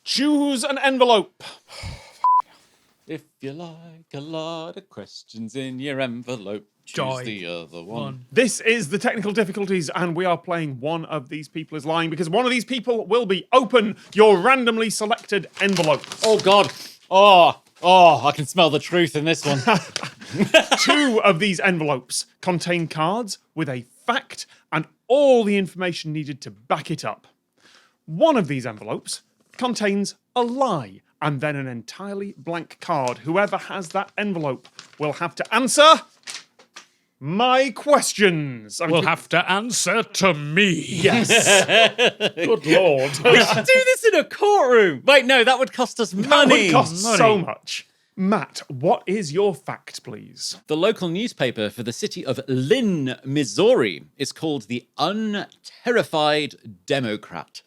Choose an envelope. If you like a lot of questions in your envelope, choose the other one. This is the technical difficulties, and we are playing One of These People is Lying, because one of these people will be open your randomly selected envelope. Oh, God. Oh, I can smell the truth in this one. 2 of these envelopes contain cards with a fact and all the information needed to back it up. 1 of these envelopes contains a lie and then an entirely blank card. Whoever has that envelope will have to answer my questions. We'll have to answer to me. Yes. Good Lord. We should do this in a courtroom. Wait, no, that would cost us money. That would cost so much. Matt, what is your fact, please? The local newspaper for the city of Lynn, Missouri is called the Unterrified Democrat.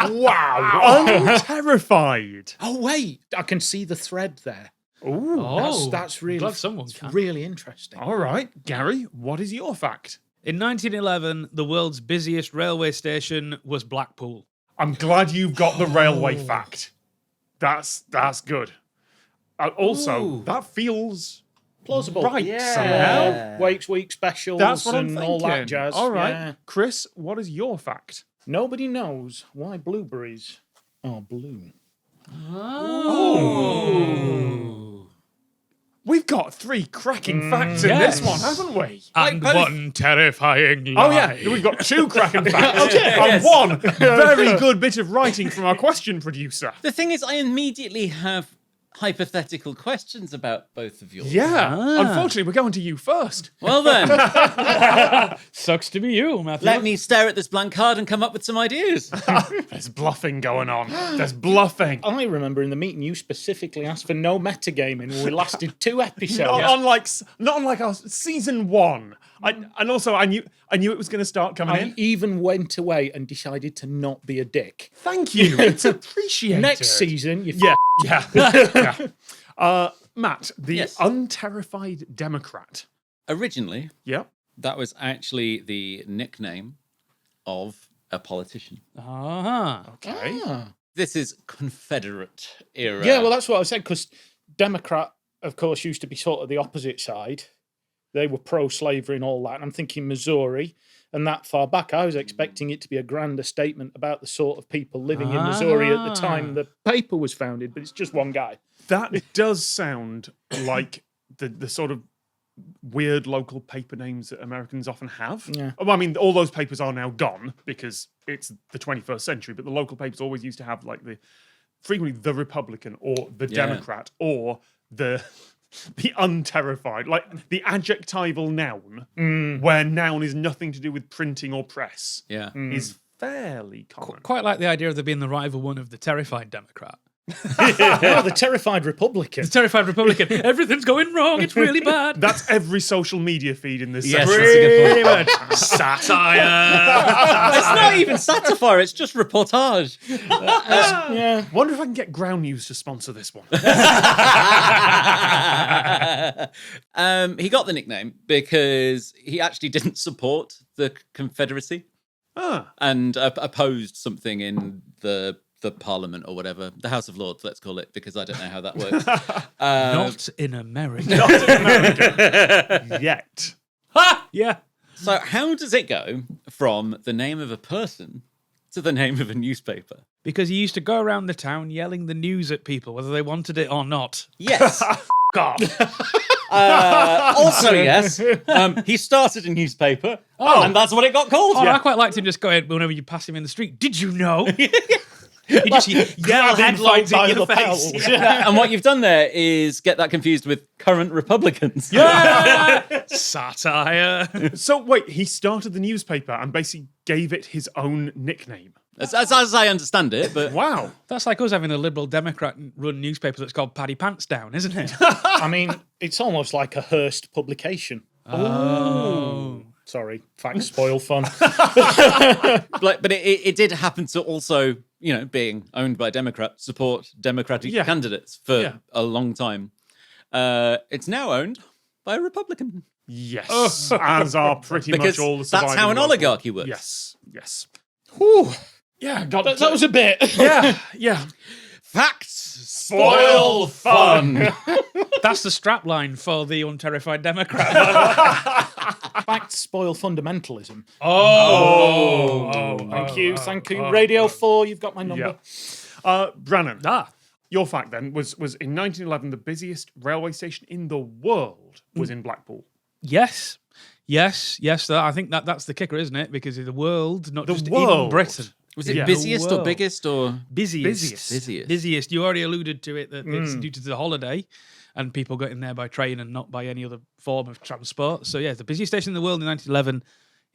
Wow. Unterrified. Oh, wait. I can see the thread there. Ooh. That's really, glad someone can. really interesting. All right. Gary, what is your fact? In 1911, the world's busiest railway station was Blackpool. I'm glad you've got the railway fact. That's good. Also, that feels Plausible. right somehow. Wakes Week specials That's what I'm and thinking. all that jazz. All right. Yeah. Chris, what is your fact? Nobody knows why blueberries are blue. We've got 3 cracking facts in this one, haven't we? And one terrifying lie. Oh, yeah. We've got 2 cracking facts and 1 very good bit of writing from our question producer. The thing is, I immediately have hypothetical questions about both of yours. Yeah. Unfortunately, we're going to you first. Well then, Sucks to be you, Matthew. let me stare at this blank card and come up with some ideas. There's bluffing going on. There's bluffing. I remember in the meeting you specifically asked for no metagaming when we lasted 2 episodes. Not unlike our season 1. And also, I knew it was going to start coming I in. even went away and decided to not be a dick. Thank you. It's appreciated. Next season, you Yeah. Matt, the Yes. Unterrified Democrat. Originally, Yep. that was actually the nickname of a politician. Okay. This is Confederate era. Yeah, well, that's what I said, because Democrat, of course, used to be sort of the opposite side. They were pro-slavery and all that. And I'm thinking Missouri, and that far back, I was expecting it to be a grander statement about the sort of people living in Missouri at the time the paper was founded, but it's just one guy. That does sound like the sort of weird local paper names that Americans often have. Yeah. Well, I mean, all those papers are now gone because it's the 21st century, but the local papers always used to have frequently the Republican or the Democrat or the unterrified, like the adjectival noun, where noun is nothing to do with printing or press, is fairly common. Quite like the idea of there being the rival one of the terrified Democrat. Oh, the terrified Republican. The terrified Republican. Everything's going wrong. It's really bad. That's every social media feed in this Yes, section. that's a good point. Satire. It's not even satire, it's just reportage. Yeah. Wonder if I can get Ground News to sponsor this one. He got the nickname because he actually didn't support the Confederacy and opposed something in the Parliament or whatever, the House of Lords, let's call it, because I don't know how that works. Not in America. Not in America. Yet. Yeah. So how does it go from the name of a person to the name of a newspaper? Because he used to go around the town yelling the news at people, whether they wanted it or not. Yes. God. Also, yes, he started a newspaper, and that's what it got called. I quite liked him just going, whenever you pass him in the street, did you know? You just yell headlines in your face. And what you've done there is get that confused with current Republicans. Satire. So wait, he started the newspaper and basically gave it his own nickname. As I understand it, but Wow. That's like us having a Liberal Democrat run newspaper that's called Paddy Pants Down, isn't it? I mean, it's almost like a Hearst publication. Oh. Sorry, facts spoil fun. but it did happen to also, being owned by Democrats, support Democratic candidates for a long time. It's now owned by a Republican. Yes. As are pretty Because much all the that's how an surviving oligarchy works. Yes. Whew. Yeah, got That was a bit. yeah. Facts spoil fun. That's the strapline for the Unterrified Democrat. Facts spoil fundamentalism. Thank you. Radio 4, you've got my number. Brannon. Your fact then was in 1911 the busiest railway station in the world was in Blackpool. Yes. I think that's the kicker, isn't it? Because in the world, not The just in world. Britain. Was it Yeah. busiest or World. biggest or Busiest. busiest? You already alluded to it that it's due to the holiday and people got in there by train and not by any other form of transport. So yeah, the busiest station in the world in 1911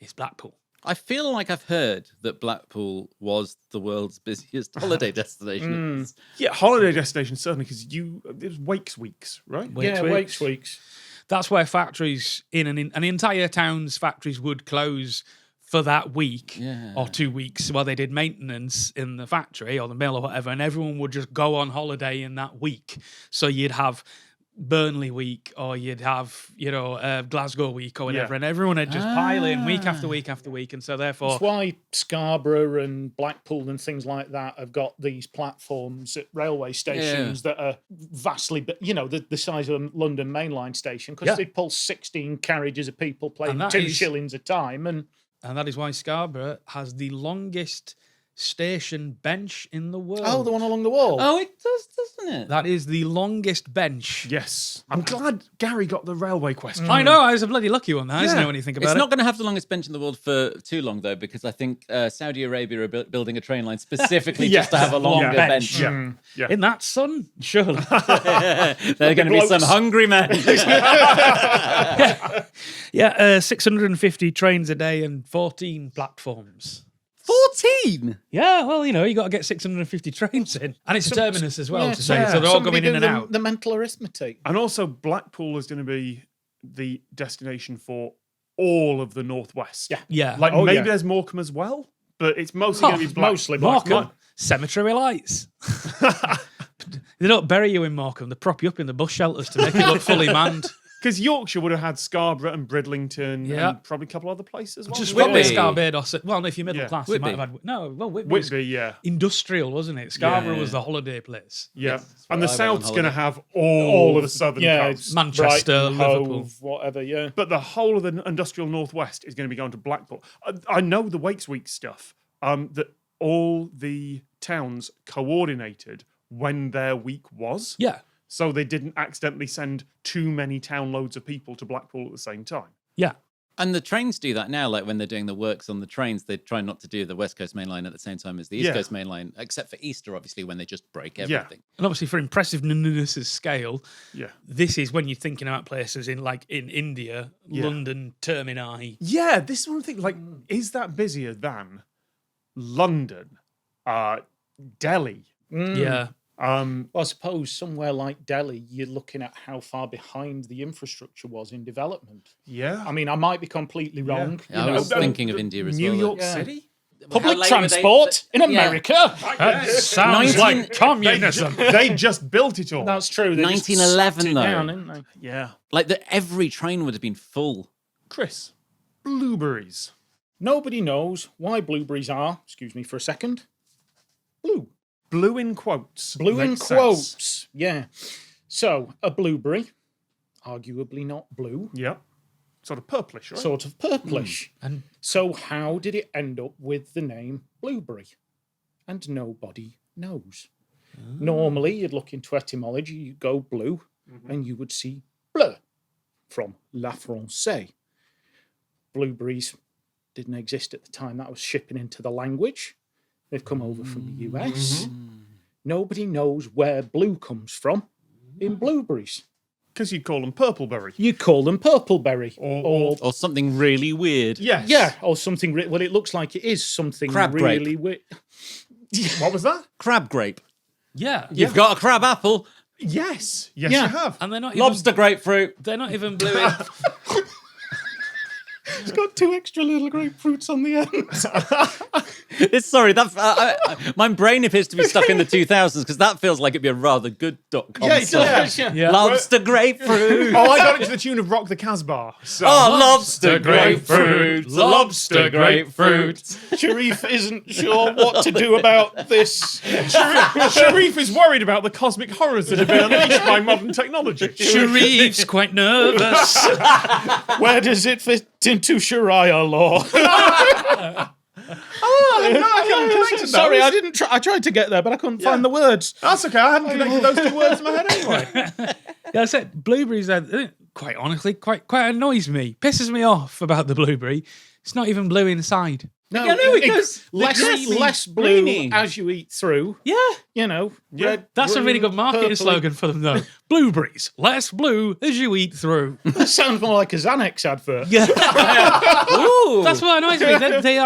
is Blackpool. I feel like I've heard that Blackpool was the world's busiest holiday destination. Yeah, holiday destination certainly because it was Wakes Weeks, right? Wakes Weeks. That's where factories in an entire town's factories would close for that week or 2 weeks while they did maintenance in the factory or the mill or whatever, and everyone would just go on holiday in that week. So you'd have Burnley week or you'd have, Glasgow week or whatever, and everyone would just pile in week after week after week. And so therefore... That's why Scarborough and Blackpool and things like that have got these platforms at railway stations that are vastly, the size of a London mainline station, because they pull 16 carriages of people paying 2 shillings a time. And that is why Scarborough has the longest station bench in the world. Oh, the one along the wall. Oh, it does, doesn't it? That is the longest bench. Yes. I'm glad Gary got the railway question. I know, I was a bloody lucky one. I didn't know anything about It's it. not going to have the longest bench in the world for too long, though, because I think Saudi Arabia are building a train line specifically just to have a longer bench. Yeah. In that sun? Surely. There are going to be some hungry men. 650 trains a day and 14 platforms. 14? Yeah, well, you got to get 650 trains in. And it's a terminus as well, to say. So they're all going in and out. The mental arithmetic. And also Blackpool is going to be the destination for all of the Northwest. Yeah. Like maybe there's Morecambe as well, but it's mostly going to be mostly Morecambe. Cemetery lights. They don't bury you in Morecambe. They prop you up in the bus shelters to make it look fully manned. Because Yorkshire would have had Scarborough and Bridlington and probably a couple other places as well. Just Whitby. Scarbardos. Well, if you're middle class, you might have had... No, well, Whitby, yeah. Industrial, wasn't it? Scarborough was the holiday place. Yeah. And the South's going to have all of the southern coast. Manchester, Brighton, Liverpool. Hove, whatever, But the whole of the industrial Northwest is going to be going to Blackpool. I know the Wakes Week stuff, that all the towns coordinated when their week was. Yeah. So they didn't accidentally send too many town loads of people to Blackpool at the same time. Yeah. And the trains do that now, like when they're doing the works on the trains, they try not to do the West Coast Main Line at the same time as the East Coast Main Line, except for Easter, obviously, when they just break everything. And obviously for impressiveness' scale, Yeah. this is when you're thinking about places in India, London, Termini. Yeah, this is one thing. Like, is that busier than London, Delhi? Yeah. Well, I suppose somewhere like Delhi, you're looking at how far behind the infrastructure was in development. Yeah. I mean, I might be completely wrong. Yeah, I was thinking of India as New well. York City? Public transport in America. That sounds like communism. They just built it all. That's true. They just 1911 sucked it though. down, didn't they? Yeah. Like every train would have been full. Chris, blueberries. Nobody knows why blueberries are, excuse me for a second, blue. Blue in quotes. Blue in Makes quotes. sense. Yeah. So, a blueberry, arguably not blue, Yeah. Sort of purplish, right? sort of purplish. And So, how did it end up with the name blueberry? And nobody knows. Normally, you'd look into etymology, you go blue, and you would see bleu from La Francais. Blueberries didn't exist at the time that was shipping into the language. They've come over from the US. Nobody knows where blue comes from in blueberries. Because you'd call them purpleberry. You call them purpleberry. Or something really weird. Yes. Yeah, or something. Well, it looks like it is something Crab grape. really weird. What was that? Crab grape. yeah. You've got a crab apple. Yes. Yes, Yeah. you have. And they're not even, Lobster grapefruit. they're not even blue in, It's got 2 extra little grapefruits on the end. Sorry, my brain appears to be stuck in the 2000s because that feels like it'd be a rather good .com Yeah, it song. does. Yeah. Lobster grapefruit. Oh, I got it to the tune of Rock the Casbah. So. Oh, lobster grapefruit. Lobster grapefruit. Sharif isn't sure what to do about this. Sharif is worried about the cosmic horrors that have been unleashed by modern technology. Sharif's quite nervous. Where does it fit into Sharia law? Sorry, I didn't try. I tried to get there, but I couldn't find the words. That's okay. I hadn't connected those 2 words in my head anyway. Yeah, I said blueberries. Quite honestly, quite annoys me. Pisses me off about the blueberry. It's not even blue inside. No, Yeah, no, it goes less blue greeny. as you eat through. Yeah, Red, that's a really green, good marketing purpley. slogan for them, though. Blueberries, less blue as you eat through. That sounds more like a Xanax advert. Yeah, Ooh. that's what annoys me. They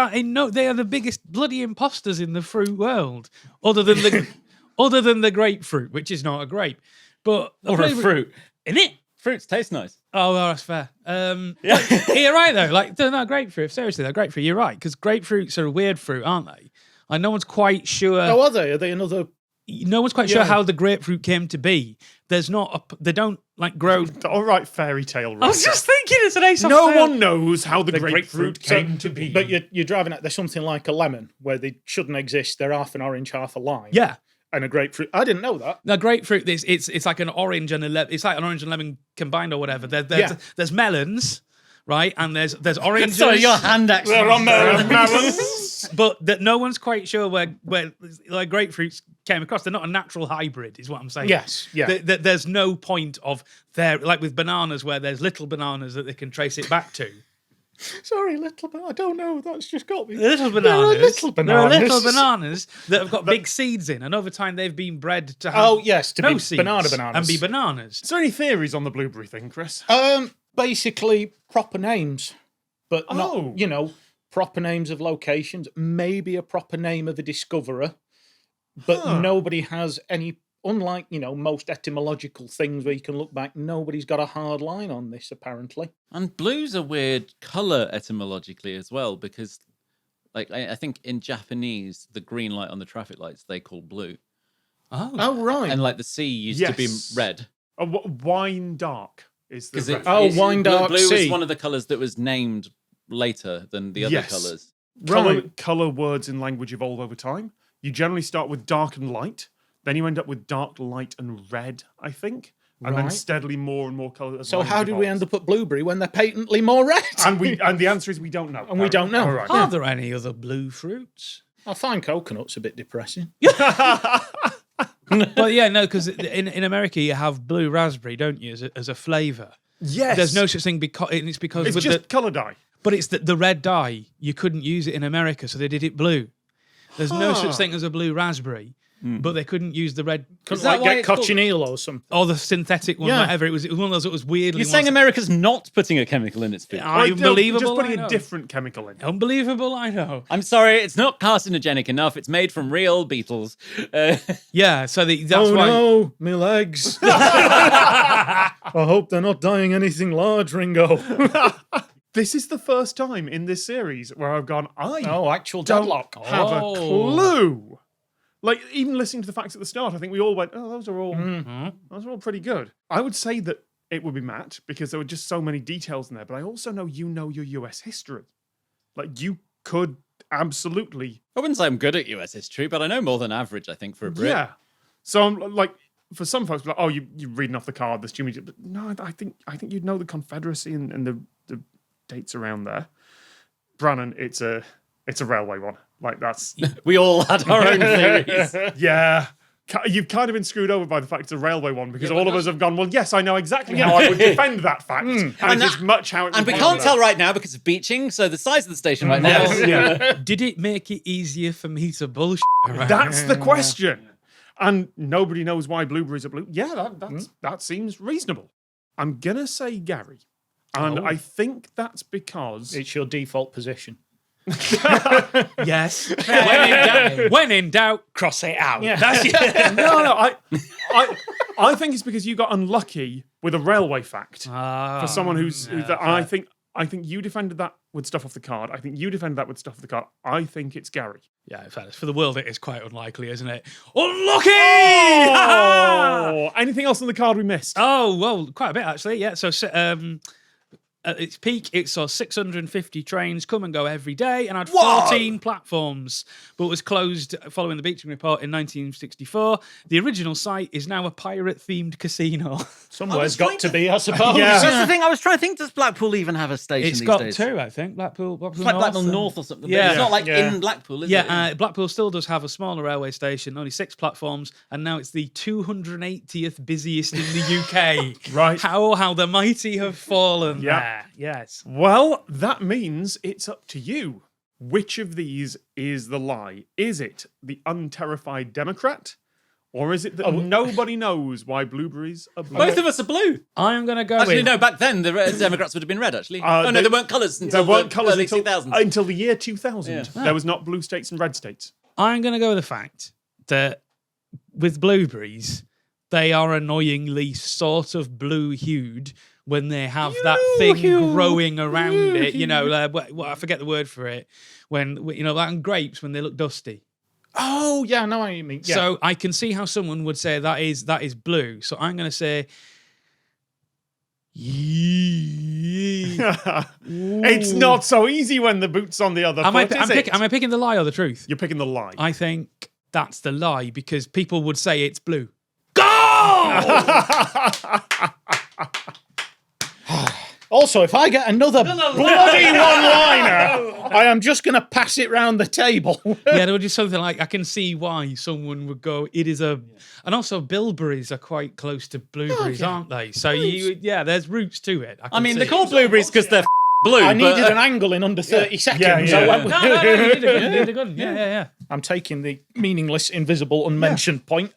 are the biggest bloody imposters in the fruit world, other than the grapefruit, which is not a grape, but Or a fruit. in it. Fruits taste nice. Oh, well, that's fair. You're right though. Like, they're not grapefruit. Seriously, they're grapefruit. You're right, because grapefruits are a weird fruit, aren't they? Like, no one's quite sure. Oh, are they? Are they another? No one's quite sure how the grapefruit came to be. There's not. They don't like grow. All right, fairy tale. I was just thinking it's an ace. No one knows how the grapefruit So- came to be. But you're driving at there's something like a lemon where they shouldn't exist. They're half an orange, half a lime. Yeah. And a grapefruit. I didn't know that. No, grapefruit. It's like an orange and a lemon. It's like an orange and lemon combined or whatever. There's melons, right? And there's oranges. Sorry, your hand actually. They're on melons. But that no one's quite sure where like grapefruits came across. They're not a natural hybrid, is what I'm saying. Yes, yeah. There's no point of there, like with bananas, where there's little bananas that they can trace it back to. Sorry, little bit. I don't know. That's just got me. Little bananas. There are little bananas that have got big seeds in, and over time they've been bred to have Oh yes, to no be seeds bananas and be bananas. Is there any theories on the blueberry thing, Chris? Basically proper names, but Oh. not proper names of locations. Maybe a proper name of a discoverer, but nobody has any. Unlike most etymological things where you can look back, nobody's got a hard line on this apparently. And blue's a weird color etymologically as well, because like I think in Japanese, the green light on the traffic lights they call blue. Oh right. And like the sea used to be red. Wine dark is the Because reference. wine dark blue sea. was one of the colors that was named later than the other Yes. colors. Color words in language evolve over time. You generally start with dark and light. Then you end up with dark, light, and red, I think. And then Right. steadily more and more colours. So how did we end up at blueberry when they're patently more red? And the answer is we don't know. And we don't know. All right. Are there any other blue fruits? I find coconut's a bit depressing. But yeah, no, because in America you have blue raspberry, don't you, as a flavour? Yes. There's no such thing because it's because It's with just colour dye. but it's the red dye. You couldn't use it in America, so they did it blue. There's no such thing as a blue raspberry, but they couldn't use the red. Couldn't that like why get it's called- cochineal or something. Or the synthetic one, Yeah. whatever. It was one of those that was weirdly. You're saying America's not putting a chemical in its food? Unbelievable. Just putting I know. a different chemical in. Unbelievable, I know. I'm sorry, it's not carcinogenic enough. It's made from real beetles. Yeah, so that's Oh why. no, my legs. I hope they're not dying anything large, Ringo. This is the first time in this series where I've gone, Actual don't deadlock. have a clue. Like, even listening to the facts at the start, I think we all went, those are all pretty good. I would say that it would be Matt, because there were just so many details in there, but I also know you know your US history. Like, you could absolutely... I wouldn't say I'm good at US history, but I know more than average, I think, for a Brit. Yeah. So I'm like, for some folks, like, you're reading off the card, the Jimmy. But no, I think you'd know the Confederacy and the dates around there. Brannon, it's a railway one. Like, that's We all had our own theories. yeah. You've kind of been screwed over by the fact it's a railway one, because all of us have gone, well, yes, I know exactly how I would defend that fact, and it is much how it. And we can't tell right now because of beaching, so the size of the station right now. Yes, yeah. Did it make it easier for me to bullshit around? That's the question. And nobody knows why blueberries are blue. Yeah, that seems reasonable. I'm going to say Gary. And I think that's because... It's your default position. Yes. When in doubt, cross it out. Yeah. No, I think it's because you got unlucky with a railway fact. For someone who's... I think I think you defended that with stuff off the card. I think you defended that with stuff off the card. I think it's Gary. Yeah, in fact, for the world, it is quite unlikely, isn't it? Unlucky! Oh, anything else on the card we missed? Oh, well, quite a bit, actually. Yeah, so at its peak, it saw 650 trains come and go every day and had 14 platforms, but was closed following the Beeching Report in 1964. The original site is now a pirate-themed casino. Somewhere's got to be, I suppose. That's the thing. I was trying to think, does Blackpool even have a station It's these got days? 2, I think. Blackpool It's like Blackpool and- North or something. Yeah. But it's not like in Blackpool, is it? Yeah, Blackpool still does have a smaller railway station, only 6 platforms, and now it's the 280th busiest in the UK. Right. How the mighty have fallen Yeah. there. Yes. Well, that means it's up to you. Which of these is the lie? Is it the Unterrified Democrat? Or is it that nobody knows why blueberries are blue? Both of us are blue. I'm going to go Actually, with... no, back then the Democrats would have been red, actually. No, there weren't colours until There weren't the colours early until 2000s. until the year 2000. Yeah. There was not blue states and red states. I'm going to go with the fact that with blueberries, they are annoyingly sort of blue-hued when they have that thing growing around it. You know, I forget the word for it. When, you know, like grapes, when they look dusty. Oh, yeah, I know what you mean. Yeah. So I can see how someone would say that is blue. So I'm going to say... It's not so easy when the boot's on the other foot, is it? Am I picking the lie or the truth? You're picking the lie. I think that's the lie because people would say it's blue. Also, if I get another bloody one-liner, I am just going to pass it round the table. Yeah, there would be something like, I can see why someone would go, it is a... And also, bilberries are quite close to blueberries, aren't they? So, there's roots to it. I mean, they're called blueberries because they're blue. I needed an angle in under 30 seconds. Yeah. I went with No, you did a good. Yeah. I'm taking the meaningless, invisible, unmentioned point.